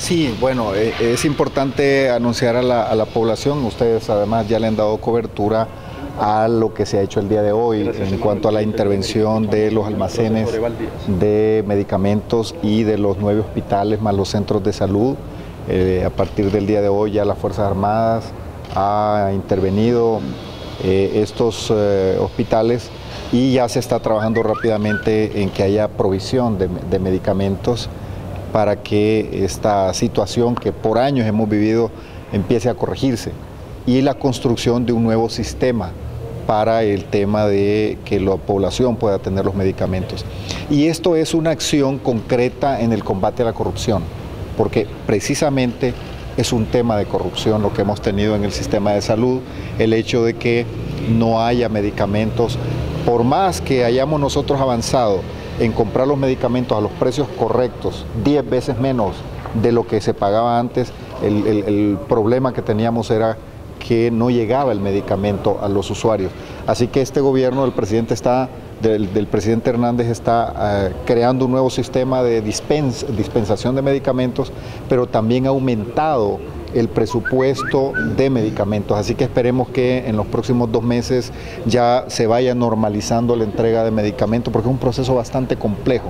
Sí, bueno, es importante anunciar a la población, ustedes además ya le han dado cobertura a lo que se ha hecho el día de hoy en cuanto a la intervención de los almacenes de medicamentos y de los 9 hospitales más los centros de salud. A partir del día de hoy ya las Fuerzas Armadas ha intervenido estos hospitales y ya se está trabajando rápidamente en que haya provisión de medicamentos para que esta situación que por años hemos vivido empiece a corregirse, y la construcción de un nuevo sistema para el tema de que la población pueda tener los medicamentos. Y esto es una acción concreta en el combate a la corrupción, porque precisamente es un tema de corrupción lo que hemos tenido en el sistema de salud, el hecho de que no haya medicamentos, por más que hayamos nosotros avanzado en comprar los medicamentos a los precios correctos, 10 veces menos de lo que se pagaba antes, el problema que teníamos era que no llegaba el medicamento a los usuarios. Así que este gobierno del presidente Hernández está creando un nuevo sistema de dispensación de medicamentos, pero también ha aumentado el presupuesto de medicamentos, así que esperemos que en los próximos 2 meses ya se vaya normalizando la entrega de medicamentos, porque es un proceso bastante complejo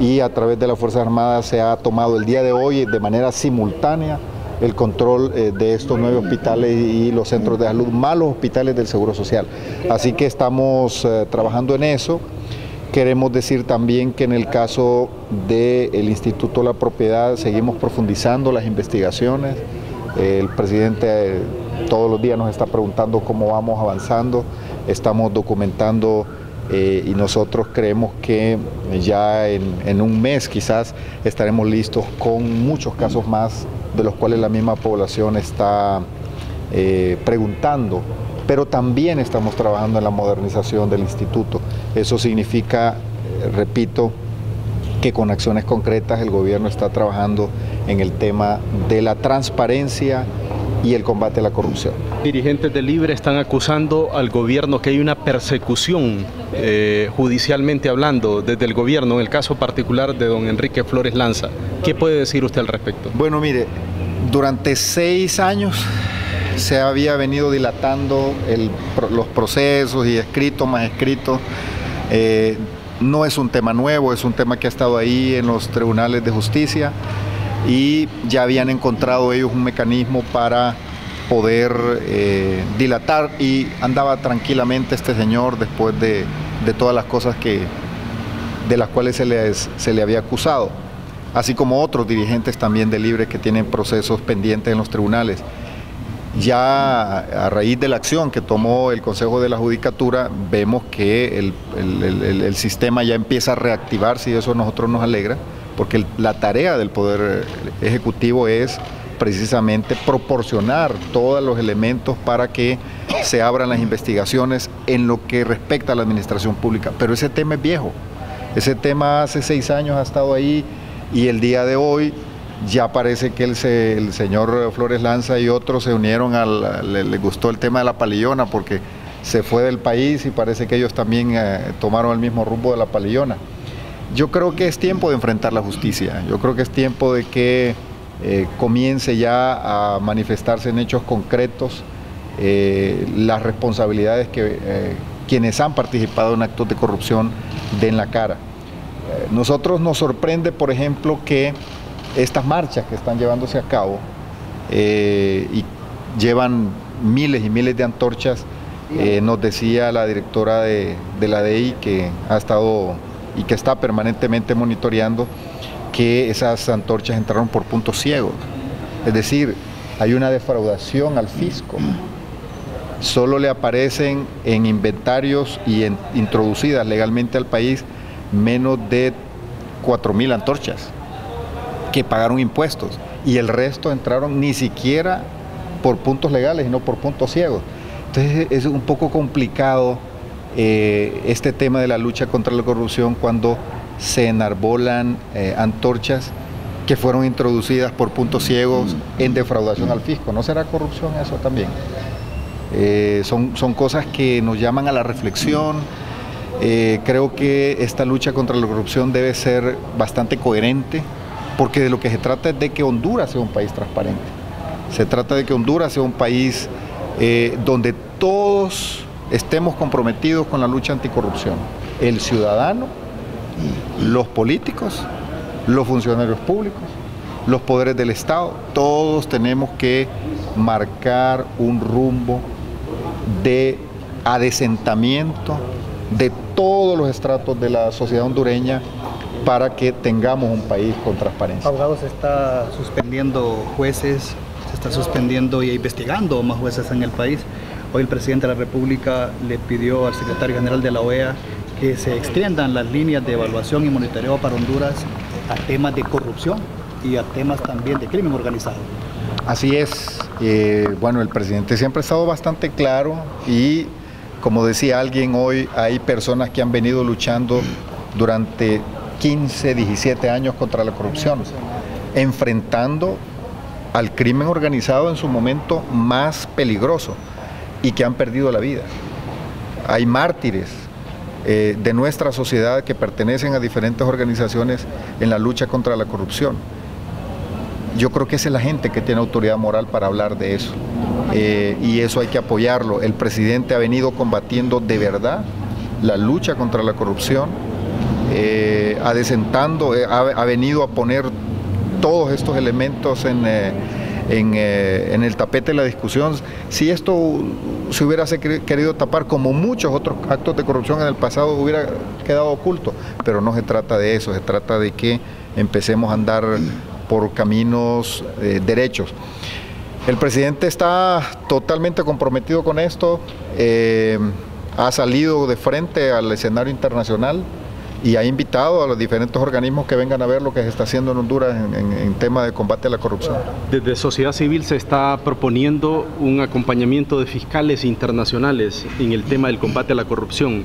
y a través de las Fuerzas Armadas se ha tomado el día de hoy de manera simultánea el control de estos 9 hospitales y los centros de salud, más los hospitales del Seguro Social. Así que estamos trabajando en eso. Queremos decir también que en el caso del Instituto de la Propiedad seguimos profundizando las investigaciones. El presidente todos los días nos está preguntando cómo vamos avanzando, estamos documentando y nosotros creemos que ya en un mes quizás estaremos listos con muchos casos más de los cuales la misma población está preguntando, pero también estamos trabajando en la modernización del instituto. Eso significa, repito, que con acciones concretas el gobierno está trabajando en el tema de la transparencia y el combate a la corrupción. Dirigentes de Libre están acusando al gobierno que hay una persecución judicialmente hablando desde el gobierno, en el caso particular de don Enrique Flores Lanza. ¿Qué puede decir usted al respecto? Bueno, mire, durante 6 años se había venido dilatando los procesos y escritos más escritos. No es un tema nuevo, es un tema que ha estado ahí en los tribunales de justicia y ya habían encontrado ellos un mecanismo para poder dilatar, y andaba tranquilamente este señor después de todas las cosas de las cuales se le había acusado, así como otros dirigentes también de Libre que tienen procesos pendientes en los tribunales. Ya a raíz de la acción que tomó el Consejo de la Judicatura, vemos que el sistema ya empieza a reactivarse y eso a nosotros nos alegra, porque la tarea del Poder Ejecutivo es precisamente proporcionar todos los elementos para que se abran las investigaciones en lo que respecta a la administración pública. Pero ese tema es viejo, ese tema hace 6 años ha estado ahí y el día de hoy ya parece que el señor Flores Lanza y otros se unieron, le gustó el tema de la palillona porque se fue del país y parece que ellos también tomaron el mismo rumbo de la palillona. Yo creo que es tiempo de enfrentar la justicia, yo creo que es tiempo de que comience ya a manifestarse en hechos concretos las responsabilidades que quienes han participado en actos de corrupción den la cara. Nosotros nos sorprende, por ejemplo, que estas marchas que están llevándose a cabo y llevan miles y miles de antorchas, nos decía la directora de la DEI que ha estado y que está permanentemente monitoreando que esas antorchas entraron por puntos ciegos, es decir, hay una defraudación al fisco. Solo le aparecen en inventarios y introducidas legalmente al país menos de 4.000 antorchas que pagaron impuestos y el resto entraron ni siquiera por puntos legales, sino por puntos ciegos. Entonces es un poco complicado este tema de la lucha contra la corrupción cuando se enarbolan antorchas que fueron introducidas por puntos ciegos en defraudación al fisco. ¿No será corrupción eso también? Son cosas que nos llaman a la reflexión. Creo que esta lucha contra la corrupción debe ser bastante coherente. porque de lo que se trata es de que Honduras sea un país transparente. Se trata de que Honduras sea un país donde todos estemos comprometidos con la lucha anticorrupción. El ciudadano, los políticos, los funcionarios públicos, los poderes del Estado, todos tenemos que marcar un rumbo de adesentamiento de todos los estratos de la sociedad hondureña para que tengamos un país con transparencia. Abogado, se está suspendiendo jueces, se está suspendiendo y investigando más jueces en el país. Hoy el presidente de la República le pidió al secretario general de la OEA que se extiendan las líneas de evaluación y monitoreo para Honduras a temas de corrupción y a temas también de crimen organizado. Así es. Bueno, el presidente siempre ha estado bastante claro y, como decía alguien hoy, hay personas que han venido luchando durante 15, 17 años contra la corrupción, enfrentando al crimen organizado en su momento más peligroso y que han perdido la vida. Hay mártires de nuestra sociedad que pertenecen a diferentes organizaciones en la lucha contra la corrupción. Yo creo que esa es la gente que tiene autoridad moral para hablar de eso, y eso hay que apoyarlo. El presidente ha venido combatiendo de verdad la lucha contra la corrupción, ha venido a poner todos estos elementos en el tapete de la discusión. Si esto se hubiera querido tapar, como muchos otros actos de corrupción en el pasado, hubiera quedado oculto, pero no se trata de eso, se trata de que empecemos a andar por caminos derechos. El presidente está totalmente comprometido con esto, ha salido de frente al escenario internacional y ha invitado a los diferentes organismos que vengan a ver lo que se está haciendo en Honduras en tema de combate a la corrupción. Desde sociedad civil se está proponiendo un acompañamiento de fiscales internacionales en el tema del combate a la corrupción.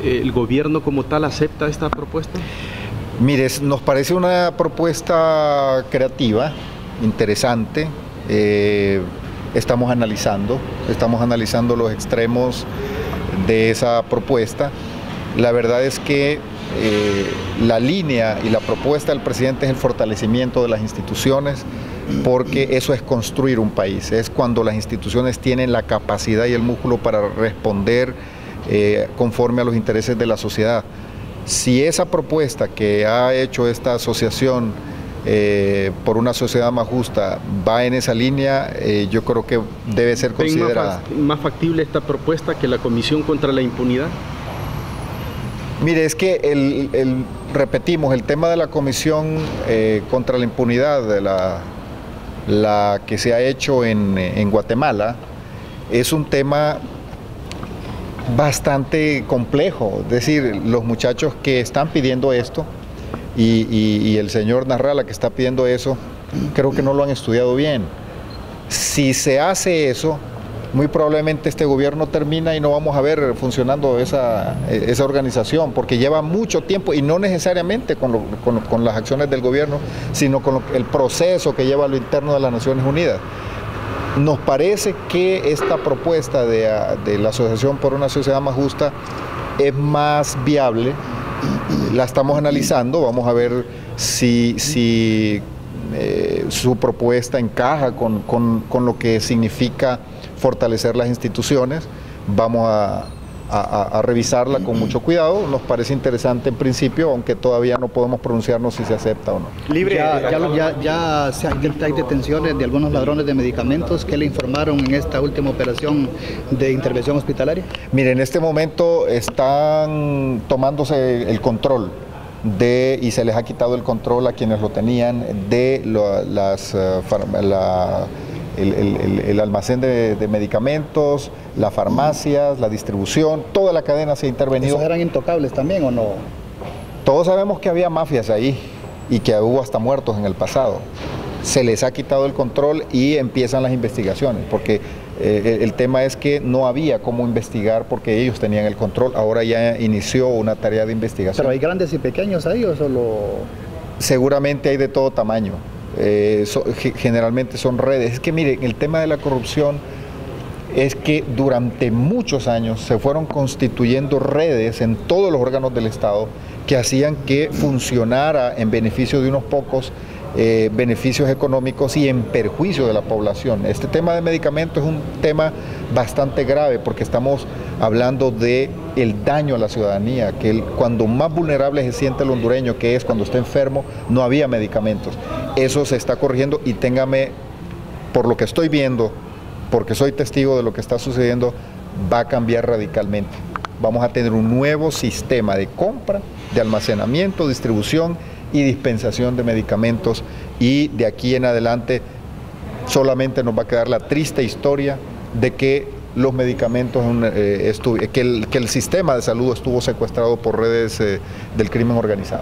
¿El gobierno como tal acepta esta propuesta? Mire, nos parece una propuesta creativa, interesante. Estamos analizando los extremos de esa propuesta. La verdad es que la línea y la propuesta del presidente es el fortalecimiento de las instituciones, porque eso es construir un país, es cuando las instituciones tienen la capacidad y el músculo para responder conforme a los intereses de la sociedad. Si esa propuesta que ha hecho esta asociación por una sociedad más justa va en esa línea, yo creo que debe ser considerada. ¿Más factible esta propuesta que la Comisión contra la Impunidad? Mire, es que repetimos, el tema de la Comisión contra la Impunidad, la que se ha hecho en Guatemala, es un tema bastante complejo. Es decir, los muchachos que están pidiendo esto y el señor Narrala que está pidiendo eso, creo que no lo han estudiado bien. Si se hace eso, muy probablemente este gobierno termina y no vamos a ver funcionando esa organización, porque lleva mucho tiempo, y no necesariamente con las acciones del gobierno, sino con el proceso que lleva a lo interno de las Naciones Unidas. Nos parece que esta propuesta de la Asociación por una Sociedad Más Justa es más viable. La estamos analizando, vamos a ver si su propuesta encaja con lo que significa fortalecer las instituciones. Vamos a revisarla con mucho cuidado. Nos parece interesante en principio, aunque todavía no podemos pronunciarnos si se acepta o no. Ya hay detenciones de algunos ladrones de medicamentos. ¿Qué le informaron en esta última operación de intervención hospitalaria? Mire, en este momento están tomándose el control y se les ha quitado el control a quienes lo tenían de el almacén de medicamentos, las farmacias, la distribución, toda la cadena se ha intervenido. ¿Esos eran intocables también o no? Todos sabemos que había mafias ahí y que hubo hasta muertos en el pasado. Se les ha quitado el control y empiezan las investigaciones, porque el tema es que no había cómo investigar porque ellos tenían el control. Ahora ya inició una tarea de investigación. ¿Pero hay grandes y pequeños ahí o solo...? Seguramente hay de todo tamaño. Generalmente son redes. Es que miren, el tema de la corrupción es que durante muchos años se fueron constituyendo redes en todos los órganos del Estado que hacían que funcionara en beneficio de unos pocos, beneficios económicos y en perjuicio de la población. Este tema de medicamentos es un tema bastante grave porque estamos hablando de el daño a la ciudadanía, que cuando más vulnerable se siente el hondureño, que es cuando está enfermo, no había medicamentos. Eso se está corrigiendo y téngame, por lo que estoy viendo, porque soy testigo de lo que está sucediendo, va a cambiar radicalmente. Vamos a tener un nuevo sistema de compra, de almacenamiento, distribución y dispensación de medicamentos, y de aquí en adelante solamente nos va a quedar la triste historia de que los medicamentos, que el sistema de salud estuvo secuestrado por redes del crimen organizado.